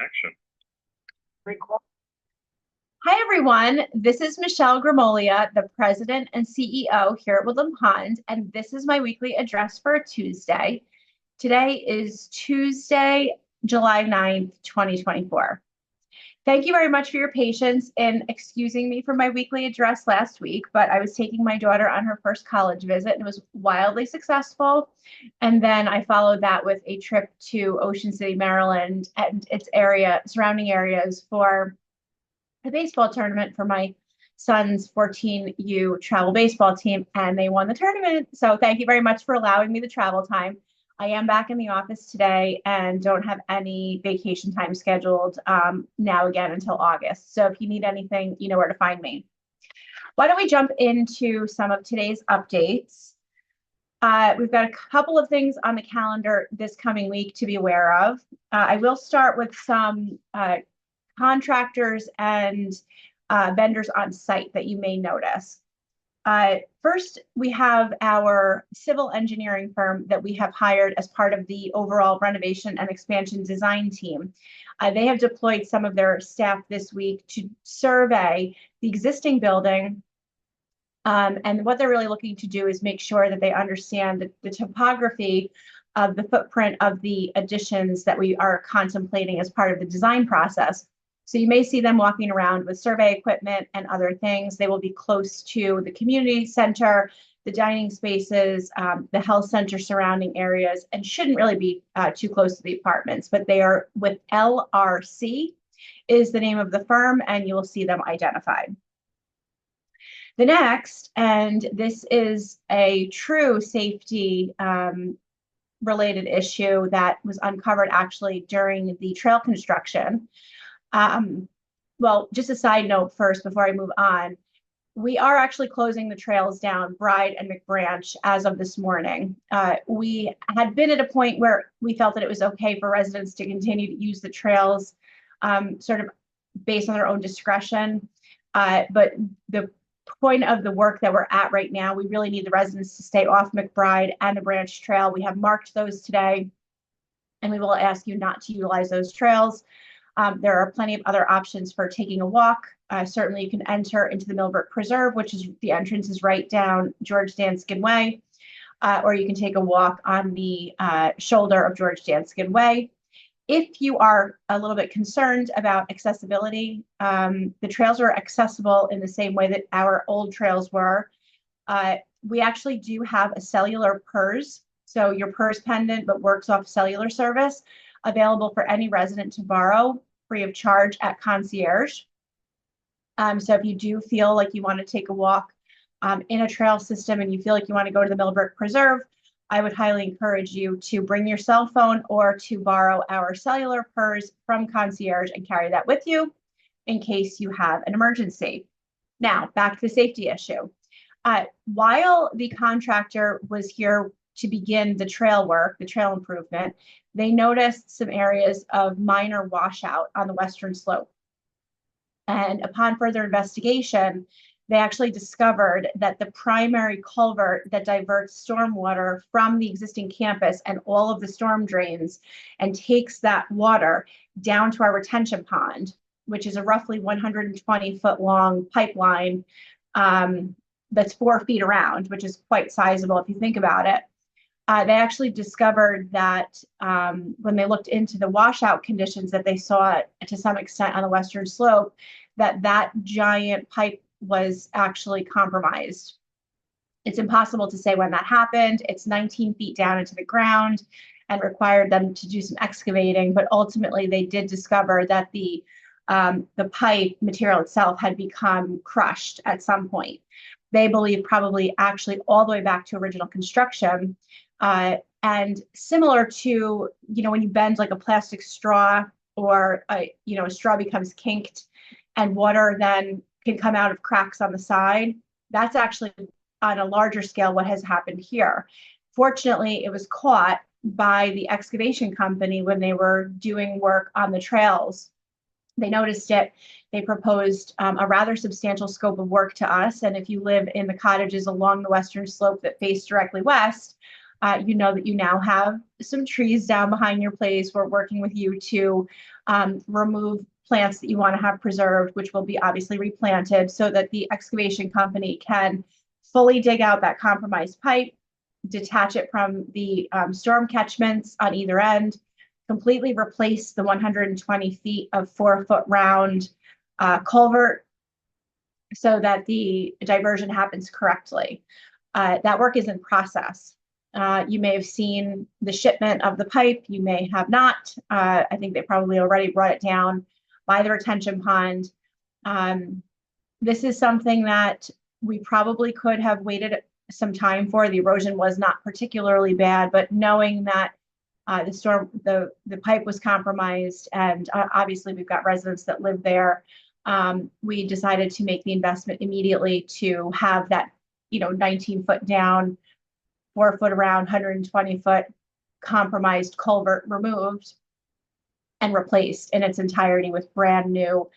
Action. Record. Hi, everyone. This is Michelle Gramoglia, the President and CEO here at Woodland Pond, and this is my weekly address for Tuesday. Today is Tuesday, July 9th, 2024. Thank you very much for your patience in excusing me for my weekly address last week, but I was taking my daughter on her first college visit and it was wildly successful. And then I followed that with a trip to Ocean City, Maryland and its surrounding areas for a baseball tournament for my son's 14U travel baseball team, and they won the tournament. So thank you very much for allowing me the travel time. I am back in the office today and don't have any vacation time scheduled now again until August. So if you need anything, you know where to find me. Why don't we jump into some of today's updates? We've got a couple of things on the calendar this coming week to be aware of. I will start with some contractors and vendors on site that you may notice. First, we have our civil engineering firm that we have hired as part of the overall renovation and expansion design team. They have deployed some of their staff this week to survey the existing building. And what they're really looking to do is make sure that they understand the topography of the footprint of the additions that we are contemplating as part of the design process. So you may see them walking around with survey equipment and other things. They will be close to the community center, the dining spaces, the health center surrounding areas, and shouldn't really be too close to the apartments, but they are with LRC is the name of the firm, and you will see them identified. The next, and this is a true safety related issue that was uncovered actually during the trail construction. Well, just a side note first before I move on, we are actually closing the trails down Bride and McBranch as of this morning. We had been at a point where we felt that it was okay for residents to continue to use the trails sort of based on their own discretion. But the point of the work that we're at right now, we really need the residents to stay off McBride and the Branch Trail. We have marked those today, and we will ask you not to utilize those trails. There are plenty of other options for taking a walk. Certainly you can enter into the Millbrook Preserve, which is the entrance is right down George Danskin Way, or you can take a walk on the shoulder of George Danskin Way. If you are a little bit concerned about accessibility, the trails are accessible in the same way that our old trails were. We actually do have a cellular PERS, so your PERS pendant, but works off cellular service, available for any resident to borrow free of charge at concierge. So if you do feel like you want to take a walk in a trail system and you feel like you want to go to the Millbrook Preserve, I would highly encourage you to bring your cell phone or to borrow our cellular PERS from concierge and carry that with you in case you have an emergency. Now, back to the safety issue. While the contractor was here to begin the trail work, the trail improvement, they noticed some areas of minor washout on the western slope. And upon further investigation, they actually discovered that the primary culvert that diverts stormwater from the existing campus and all of the storm drains and takes that water down to our retention pond, which is a roughly 120-foot long pipeline that's 4 feet around, which is quite sizable if you think about it. They actually discovered that when they looked into the washout conditions that they saw to some extent on the western slope, that giant pipe was actually compromised. It's impossible to say when that happened. It's 19 feet down into the ground and required them to do some excavating, but ultimately they did discover that the pipe material itself had become crushed at some point. They believe probably actually all the way back to original construction. And similar to, when you bend like a plastic straw or, a straw becomes kinked and water then can come out of cracks on the side, that's actually on a larger scale what has happened here. Fortunately, it was caught by the excavation company when they were doing work on the trails. They noticed it. They proposed a rather substantial scope of work to us. And if you live in the cottages along the western slope that face directly west, you know that you now have some trees down behind your place. We're working with you to remove plants that you want to have preserved, which will be obviously replanted so that the excavation company can fully dig out that compromised pipe, detach it from the storm catchments on either end, completely replace the 120 feet of 4-foot round culvert so that the diversion happens correctly. That work is in process. You may have seen the shipment of the pipe. You may have not. I think they probably already brought it down by the retention pond. This is something that we probably could have waited some time for. The erosion was not particularly bad, but knowing that the pipe was compromised, and obviously we've got residents that live there, we decided to make the investment immediately to have that 19 foot down, 4 foot around, 120 foot compromised culvert removed and replaced in its entirety with brand new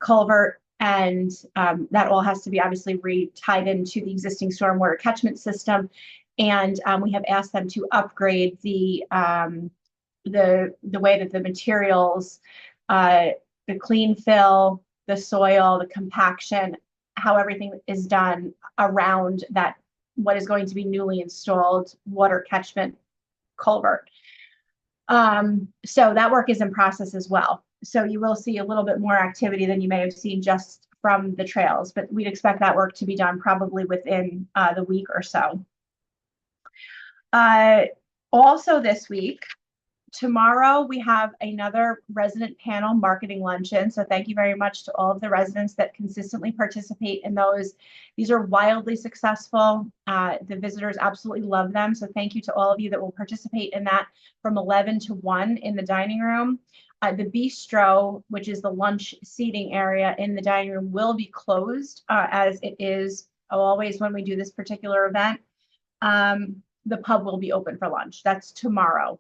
culvert. And that all has to be obviously re-tied into the existing stormwater catchment system. And we have asked them to upgrade the way that the materials, the clean fill, the soil, the compaction, how everything is done around that, what is going to be newly installed water catchment culvert. So that work is in process as well. So you will see a little bit more activity than you may have seen just from the trails, but we'd expect that work to be done probably within the week or so. Also this week, tomorrow, we have another resident panel marketing luncheon. So thank you very much to all of the residents that consistently participate in those. These are wildly successful. The visitors absolutely love them. So thank you to all of you that will participate in that from 11 to 1 in the dining room. The bistro, which is the lunch seating area in the dining room, will be closed as it is always when we do this particular event. The pub will be open for lunch. That's tomorrow.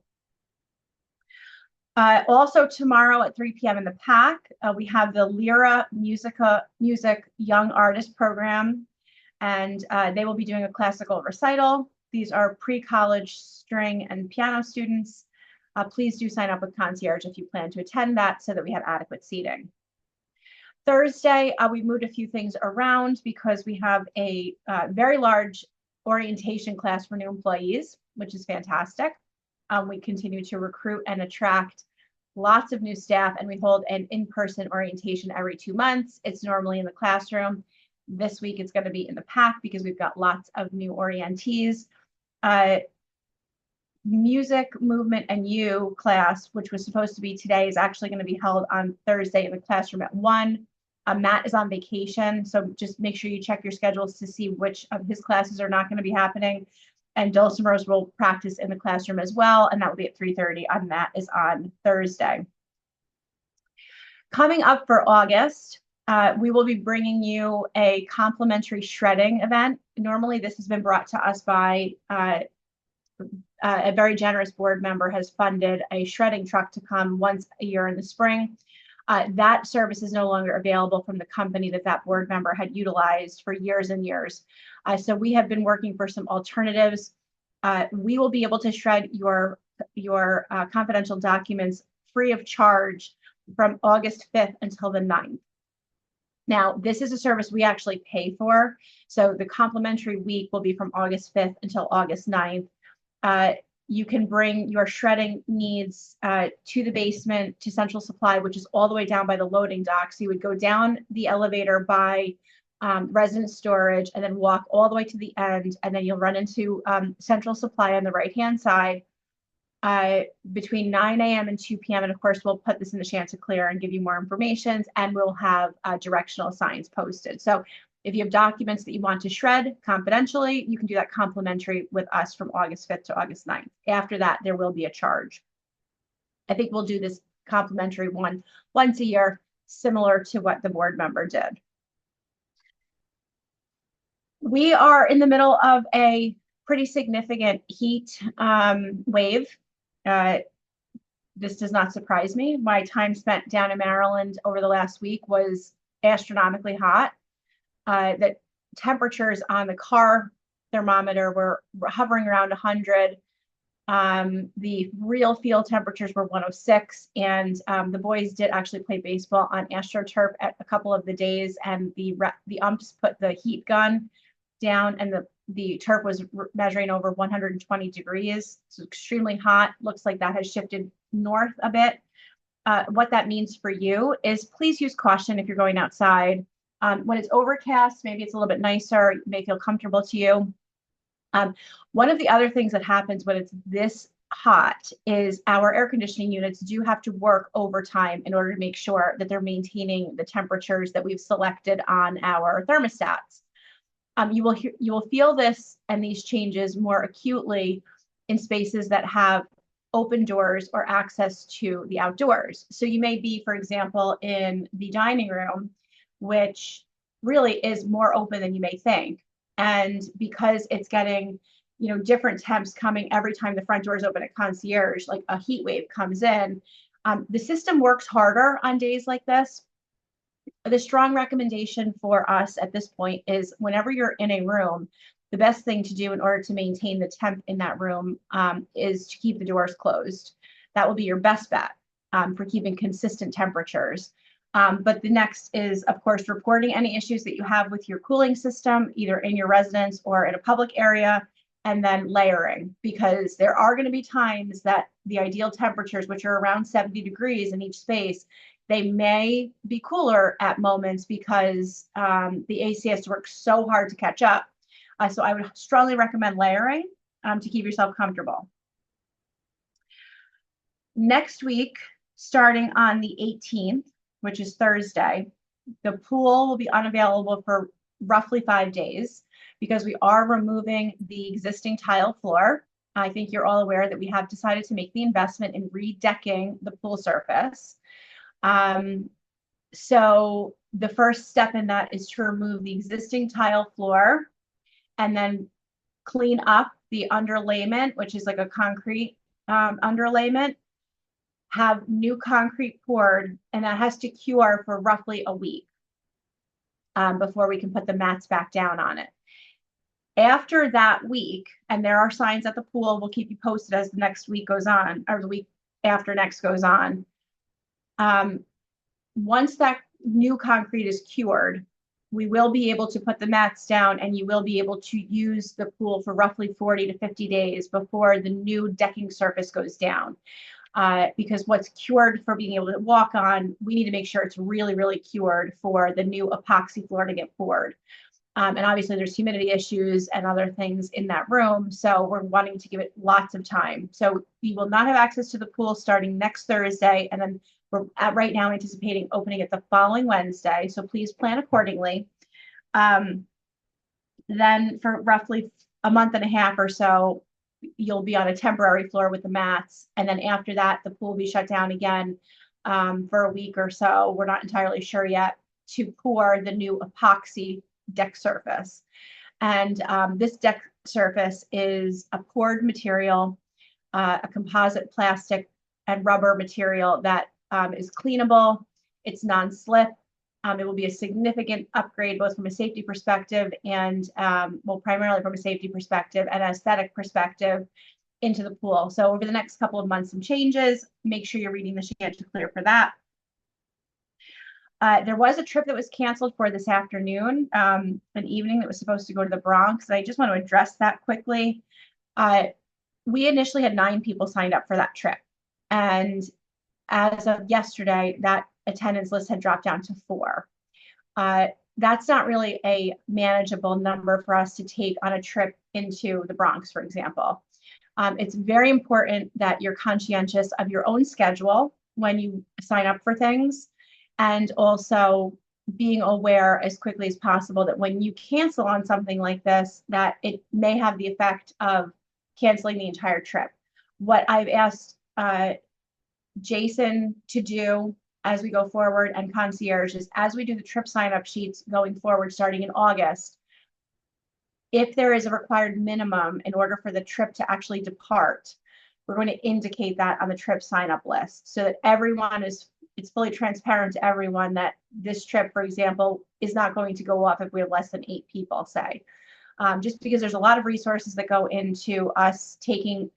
Also tomorrow at 3 p.m. in the PAC, we have the Lyra Music Young Artist Program, and they will be doing a classical recital. These are pre-college string and piano students. Please do sign up with concierge if you plan to attend that so that we have adequate seating. Thursday, we moved a few things around because we have a very large orientation class for new employees, which is fantastic. We continue to recruit and attract lots of new staff, and we hold an in-person orientation every 2 months. It's normally in the classroom. This week it's going to be in the PAC because we've got lots of new orientees. Music, Movement, and You class, which was supposed to be today, is actually going to be held on Thursday in the classroom at 1. Matt is on vacation, so just make sure you check your schedules to see which of his classes are not going to be happening. And Dulcimer's will practice in the classroom as well, and that will be at 3:30. On Matt is on Thursday. Coming up for August, we will be bringing you a complimentary shredding event. Normally, this has been brought to us by a very generous board member has funded a shredding truck to come once a year in the spring. That service is no longer available from the company that board member had utilized for years and years. So we have been working for some alternatives. We will be able to shred your confidential documents free of charge from August 5th until the 9th. Now, this is a service we actually pay for. So the complimentary week will be from August 5th until August 9th. You can bring your shredding needs to the basement, to Central Supply, which is all the way down by the loading dock. So you would go down the elevator by resident storage and then walk all the way to the end, and then you'll run into Central Supply on the right-hand side between 9 a.m. and 2 p.m. And of course, we'll put this in the Chanticleer and give you more information, and we'll have directional signs posted. So if you have documents that you want to shred confidentially, you can do that complimentary with us from August 5th to August 9th. After that, there will be a charge. I think we'll do this complimentary one once a year, similar to what the board member did. We are in the middle of a pretty significant heat wave. This does not surprise me. My time spent down in Maryland over the last week was astronomically hot. The temperatures on the car thermometer were hovering around 100. The real field temperatures were 106, and the boys did actually play baseball on AstroTurf at a couple of the days, and the umps put the heat gun down, and the turf was measuring over 120 degrees. So extremely hot. Looks like that has shifted north a bit. What that means for you is please use caution if you're going outside. When it's overcast, maybe it's a little bit nicer, it may feel comfortable to you. One of the other things that happens when it's this hot is our air conditioning units do have to work overtime in order to make sure that they're maintaining the temperatures that we've selected on our thermostats. You will feel this and these changes more acutely in spaces that have open doors or access to the outdoors. So you may be, for example, in the dining room, which really is more open than you may think. And because it's getting, different temps coming every time the front door is open at concierge, like a heat wave comes in, the system works harder on days like this. The strong recommendation for us at this point is whenever you're in a room, the best thing to do in order to maintain the temp in that room is to keep the doors closed. That will be your best bet for keeping consistent temperatures. But the next is, of course, reporting any issues that you have with your cooling system, either in your residence or in a public area, and then layering, because there are going to be times that the ideal temperatures, which are around 70 degrees in each space, they may be cooler at moments because the AC has to work so hard to catch up. So I would strongly recommend layering to keep yourself comfortable. Next week, starting on the 18th, which is Thursday, the pool will be unavailable for roughly 5 days because we are removing the existing tile floor. I think you're all aware that we have decided to make the investment in redecking the pool surface. So the first step in that is to remove the existing tile floor and then clean up the underlayment, which is like a concrete underlayment, have new concrete poured, and that has to cure for roughly a week before we can put the mats back down on it. After that week, and there are signs at the pool, we'll keep you posted as the next week goes on, or the week after next goes on. Once that new concrete is cured, we will be able to put the mats down, and you will be able to use the pool for roughly 40 to 50 days before the new decking surface goes down. Because what's cured for being able to walk on, we need to make sure it's really, really cured for the new epoxy floor to get poured. And obviously there's humidity issues and other things in that room. So we're wanting to give it lots of time. So you will not have access to the pool starting next Thursday. And then we're right now anticipating opening it the following Wednesday. So please plan accordingly. Then for roughly a month and a half or so, you'll be on a temporary floor with the mats. And then after that, the pool will be shut down again for a week or so. We're not entirely sure yet, to pour the new epoxy deck surface. And this deck surface is a poured material, a composite plastic and rubber material that is cleanable. It's non-slip. It will be a significant upgrade, both from a safety perspective and, well, primarily from a safety perspective and aesthetic perspective into the pool. So over the next couple of months, some changes. Make sure you're reading the Chanticleer for that. There was a trip that was canceled for this afternoon, an evening that was supposed to go to the Bronx. And I just want to address that quickly. We initially had 9 people signed up for that trip. And as of yesterday, that attendance list had dropped down to 4. That's not really a manageable number for us to take on a trip into the Bronx, for example. It's very important that you're conscientious of your own schedule when you sign up for things, and also being aware as quickly as possible that when you cancel on something like this, that it may have the effect of canceling the entire trip. What I've asked Jason to do as we go forward, and concierge, is as we do the trip sign up sheets going forward starting in August, if there is a required minimum in order for the trip to actually depart, we're going to indicate that on the trip sign up list so that everyone it's fully transparent to everyone that this trip, for example, is not going to go off if we have less than 8 people, say. just because there's a lot of resources that go into us taking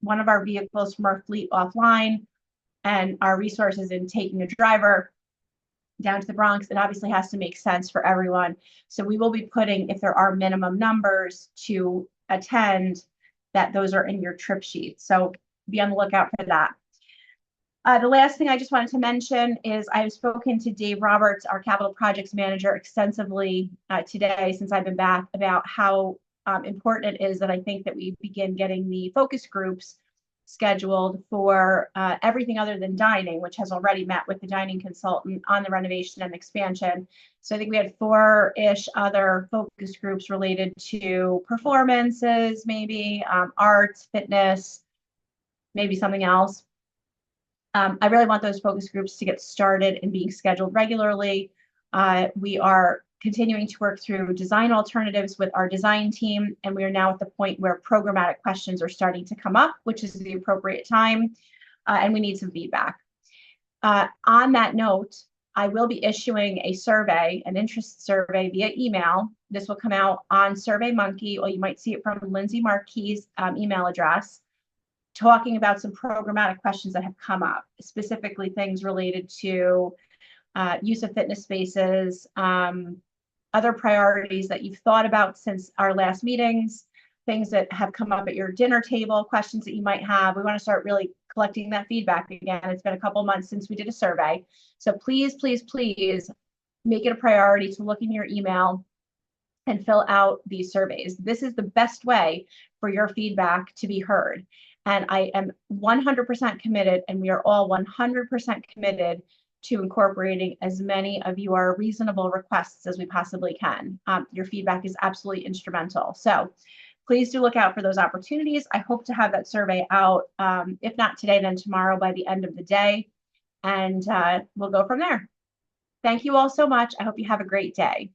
one of our vehicles from our fleet offline, and our resources in taking a driver down to the Bronx. It obviously has to make sense for everyone. So we will be putting, if there are minimum numbers to attend, that those are in your trip sheet. So be on the lookout for that. The last thing I just wanted to mention is I've spoken to Dave Roberts, our capital projects manager, extensively today since I've been back about how important it is that I think that we begin getting the focus groups scheduled for everything other than dining, which has already met with the dining consultant on the renovation and expansion. So I think we had 4-ish other focus groups related to performances, maybe arts, fitness, maybe something else. I really want those focus groups to get started and being scheduled regularly. We are continuing to work through design alternatives with our design team, and we are now at the point where programmatic questions are starting to come up, which is the appropriate time, and we need some feedback. On that note, I will be issuing a survey, an interest survey via email. This will come out on SurveyMonkey, or you might see it from Lindsay Marquis' email address, talking about some programmatic questions that have come up, specifically things related to use of fitness spaces, other priorities that you've thought about since our last meetings, things that have come up at your dinner table, questions that you might have. We want to start really collecting that feedback again. It's been a couple months since we did a survey. So please, please, please make it a priority to look in your email and fill out these surveys. This is the best way for your feedback to be heard. And I am 100% committed, and we are all 100% committed to incorporating as many of your reasonable requests as we possibly can. Your feedback is absolutely instrumental. So please do look out for those opportunities. I hope to have that survey out, if not today, then tomorrow by the end of the day. And we'll go from there. Thank you all so much. I hope you have a great day.